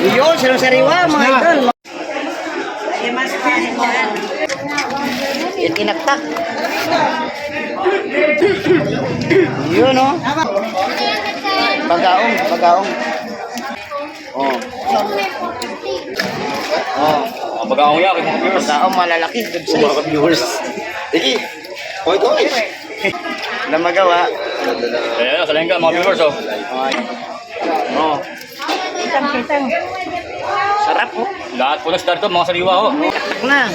Yun, sariwa mga idol. Yung tinaktak. Yun o. Pagaong, pagaong. Oh. Oh. Ang pagkaong yan, mga viewers. Pagaong malalaki. Good size. Mga viewers. Sige. Hoy, hoy. Na magawa. Ayan, sa lengga, mga viewers. Oh. Oh. Kitang. Sarap oh. Lahat po na-start to, mga sariwa. Oh. Na.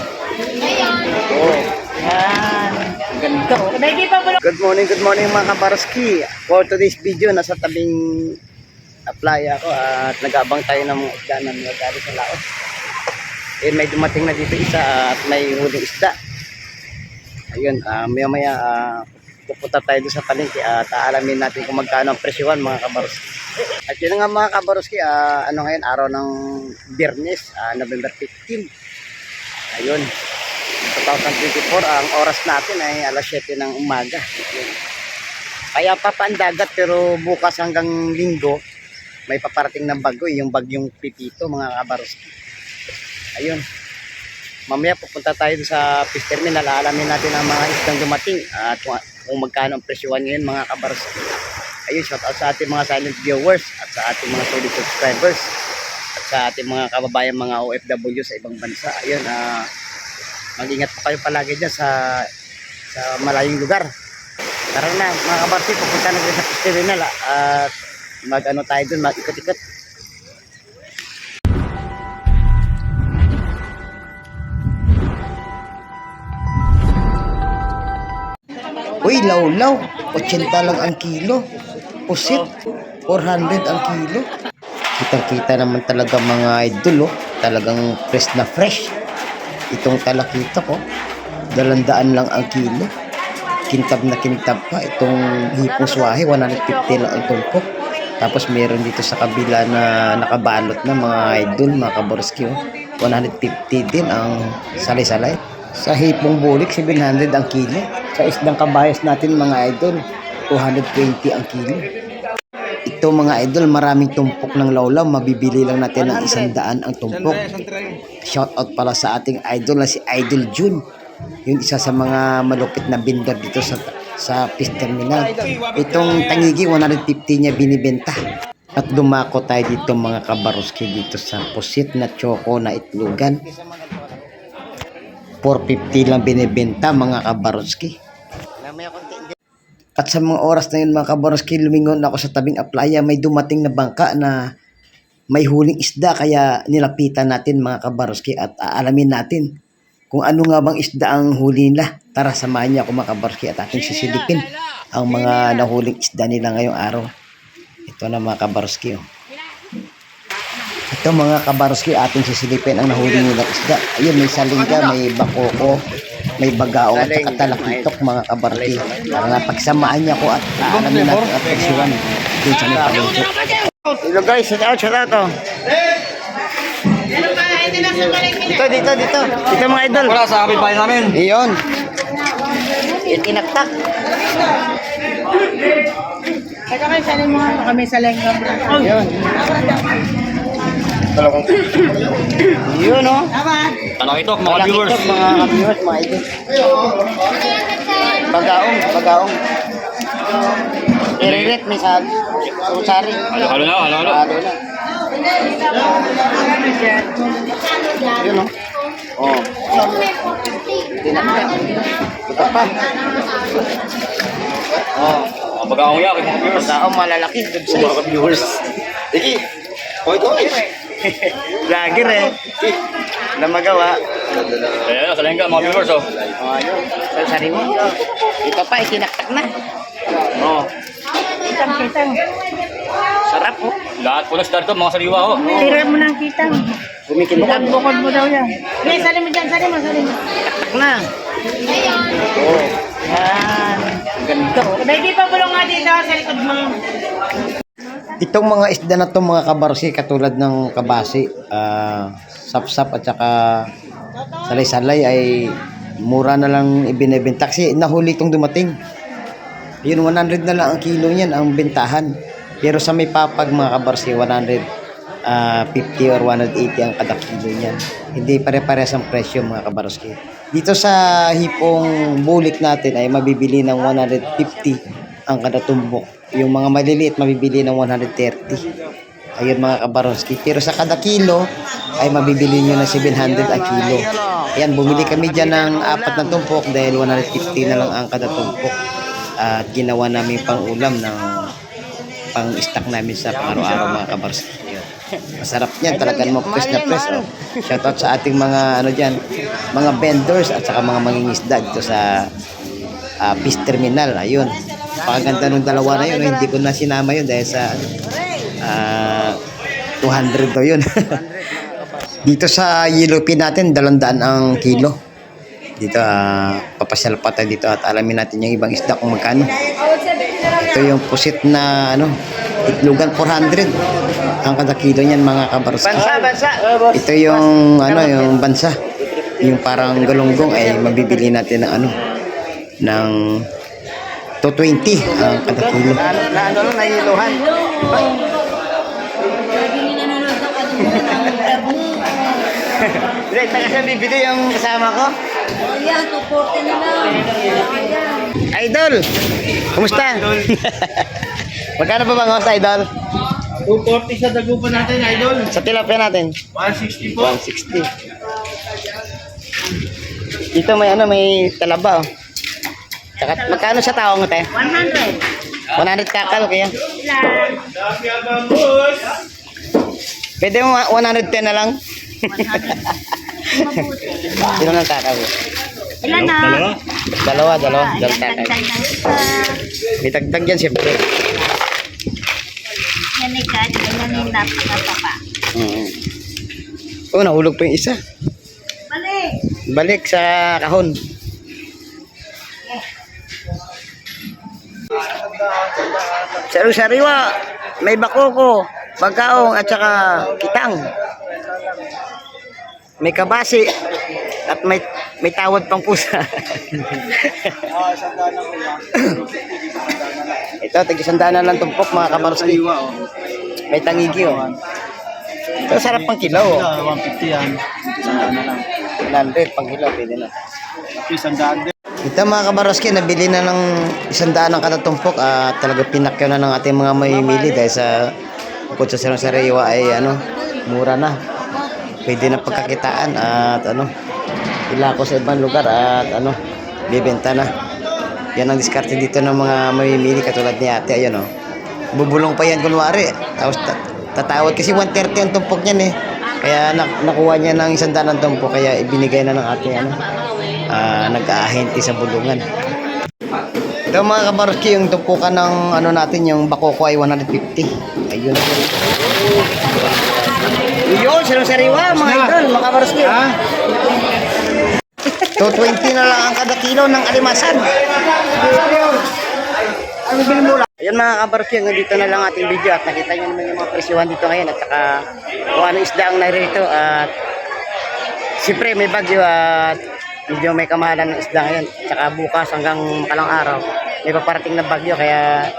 Oh. Yan. Ganito. Good morning mga kabarski. For today's video, nasa tabing playa ako at nag-abang tayo ng mga isda na nagagaling sa laot. Eh, may dumating na dito isa at may huling isda. Ayun, maya-maya pupunta tayo doon sa palengke at aalamin natin kung magkano ang presyohan mga kabarski. At yun nga mga kabarski, ano ngayon, araw ng Biyernes, November 15. Ayun, 2024, ang oras natin ay alas 7 ng umaga. Ayun. Kaya papaandagat pero bukas hanggang linggo may paparating ng bago, yung bagyong Pipito mga kabarski. Ayun, mamaya pupunta tayo sa fish terminal, alamin natin ang mga isdang dumating at kung magkano ang presyohan ngayon mga kabarski. Ayun, shout out sa ating mga silent viewers at sa ating mga solid subscribers at sa ating mga kababayan mga OFW sa ibang bansa. Ayun, mag-ingat po kayo palagi dyan sa malayong lugar. Tara na mga kabarski, pupunta na sa fish terminal at mag-ano tayo dun, mag-ikot-ikot. Uy, law-law, 80 lang ang kilo. Pusit, 400 ang kilo. Kitang-kita naman talaga mga idol, oh. Talagang fresh na fresh. Itong talakita ko, 200 lang ang kilo. Kintab na kintab pa. Itong hipong swahe, 150 lang ang tumpok. Tapos meron dito sa kabila na nakabalot na mga idol, mga kaborski, oh. 150 din ang salay-salay. Sa hipong bulik, 700 ang kilo. Sa isdang kabayas natin mga idol, 220 ang kilo. Ito mga idol, maraming tumpok ng lawlaw. Mabibili lang natin ng 100 ang tumpok. Shout out pala sa ating idol na si Idol June. Yung isa sa mga malupit na vendor dito sa fish terminal. Itong tangigi, 150 niya binibenta. At dumako tayo dito mga kabaroski dito sa pusit na choco na itlogan. 450 lang binibenta mga kabaroski. At sa mga oras na yun mga kabaroski, lumingon ako sa tabing playa. May dumating na bangka na may huling isda, kaya nilapitan natin mga kabaroski at aalamin natin kung ano nga bang isda ang huli nila. Tara, samahan niyo ako mga kabaroski at ating sisilipin ang mga nahuling isda nila ngayong araw. Ito na mga kabaroski, oh. Ito mga kabaroski, ating sisilipin ang nahuli nilang isda. Ayun, may salingga, may bakoko, may bagaong at saka talakitok mga kabaroski. Para nga pagsamaan niya ko at aalamin natin at presyohan dun sa may palengke. Hello guys, shout out oh. Dito mga idol. Wala sa kapitbahay namin. Iyon. Itinaktak. Kaya kayo salin mo kami sa lengga. Iyon. Iyon oh. Talakitok, mga viewers. Mga viewers, mga idol. Bagaong. Iririt, may sari. Halo na. Halo na. Yun oh. Oh. Tinaktak. Ito pa. Oh. Ang pagkaong yan, mga viewers. Bagaong malalaki. Good size. Mga viewers. Sige. Hoy, hoy. Lager eh. Na magawa. Ayan, sa lengga, mga viewers. Oh. Oh, yun. Sariwa. Ito pa, itinaktak na. Oh. Kitang. Sarap oh. Lahat po na-start to, mga sariwa. Oh. Tira mo ng kitang. Bukod. Bukod mo daw yan. Ngayon, salin mo dyan, salin mo. Tak na. Oh. Yan. Ganito. Hindi pa bulong nga dito sa likod mo. Itong mga isda na to mga kabarsi, katulad ng kabasi, sapsap at saka salay-salay ay mura na lang ibinebenta. Kasi nahuli itong dumating. Yun, 100 na lang ang kilo niyan ang bentahan. Pero sa may papag mga kabarsi, 100 50 or 180 ang kada kilo niyan. Hindi pare-parehas ang presyo mga kabaroski. Dito sa hipong bulik natin ay mabibili ng 150 ang kada tumbok. Yung mga maliliit mabibili ng 130. Ayun mga kabaroski. Pero sa kada kilo ay mabibili nyo ng 700 ang kilo. Ayan, bumili kami dyan ng 4 na tumpok dahil 150 na lang ang kada tumpok. At ginawa namin pang ulam ng pang-stock namin sa pang-araw-araw mga kabaroski. Masarap niyan, talagang mo press na press. Oh. Shoutout sa ating mga ano diyan, mga vendors at saka mga mangingisda dito sa fish terminal. Ayun. Pakaganda ng dalawa na yun, hindi ko na sinama yun dahil sa 200 daw yun. Dito sa Yellowpin natin, 200 ang kilo. Dito papasyal pa tayo dito at alamin natin yung ibang isda kung magkano. Ito yung pusit na ano, itlogan 400 ang kada kilo niyan mga kabaroski. Bansa. Ito yung ano, yung bansa. Yung parang galunggong ay mabibili natin ng ano, ng 220 ang kada kilo. Na ano lang, nahiluhan. Direct na kasi bibili yung kasama ko. Ayan, 240 na lang. Idol! Kumusta? Magkano ba bang host, Idol? 240 sa dagupan natin, idol. Sa tilapia natin? 160 po. 160. Dito may ano, may talaba oh. Saka, magkano sa tao te? 100. 100 kakal kaya. Ilan? Pwede mo 110 na lang? Sino ng kakal? Ilan na? Dalawa kakal. May tagtag yan siyempre. Yan ay kahit ganyan yung napakatapa. Oh, nahulog pa yung isa. Balik! Balik sa kahon. Sariwa, may bakoko, bagkaong at saka kitang. May kabasi at may tawad pang pusa. Ito, tig-100 lang tumpok mga kabaroski. May tangigi oh. Ito sarap pang kilo oh. 150 yan. 100 pang kilo, pwede na. Isang Ito mga kabaroski, nabili na ng 100 ang kada tumpok at talaga pinakyaw na ng ating mga mamimili dahil sa bukod sa sariwa ay ano, mura na. Pwede na pagkakitaan at ano, ilako sa ibang lugar at ano, bibenta na. Yan ang diskarte dito ng mga mamimili katulad ni ate, ayun oh. Bubulong pa yan kunwari. Tapos tatawad kasi 130 ang tumpok niyan eh. Kaya nakuha niya ng 100 ang tumpok kaya ibinigay na ng ating ano, nag-aahente sa bulungan. Ito mga kabaroski, yung tumpukan ng ano natin, yung bakoko ay 150. Ayun. Yun, sariwa mga idol, mga kabaroski. 220 na lang ang kada kilo ng alimasan. Ayun mga kabaroski, hanggang dito na lang ating video at nakita nyo naman yung mga presyuhan dito ngayon at saka kung ano isda ang narito at siyempre may bagyo at medyo may kamahalan ng isda ngayon. Tsaka bukas hanggang makalang araw may paparating na bagyo kaya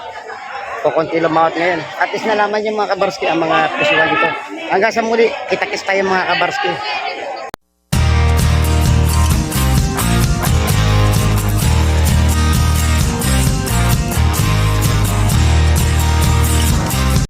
kukunti lumawat ngayon. At least nalaman yung mga kabarski ang mga presyuhan dito. Hanggang sa muli, kita-kits tayo mga kabarski.